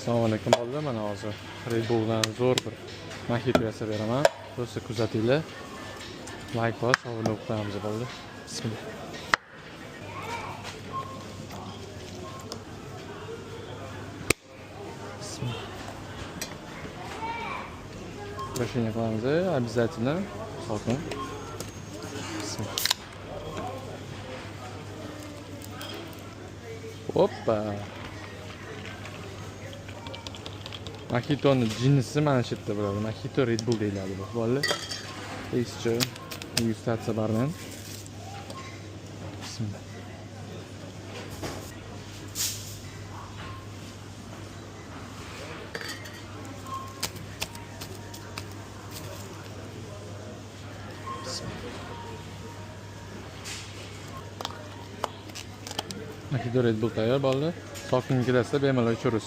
Assalomu alaykum bolalar. Mana hozir Red Bulldan zo'r bir mojito yasab beraman. Do'stlar kuzatinglar. Like bos, obuna qo'yamiz bolalar. Bismillah. Başını qilamiz, обязательно. Sokin. Bismillah. Hoppa. Mojitoning jinsi mana shu yerda bo'ladi. Mojito Red Bull deyiladi bu. Bolalar. Eshchi, degustatsiya barman. Bismillah. Mojito Red Bull tayyor bolalar. Sokin kelasizlar, bemalol ichursiz.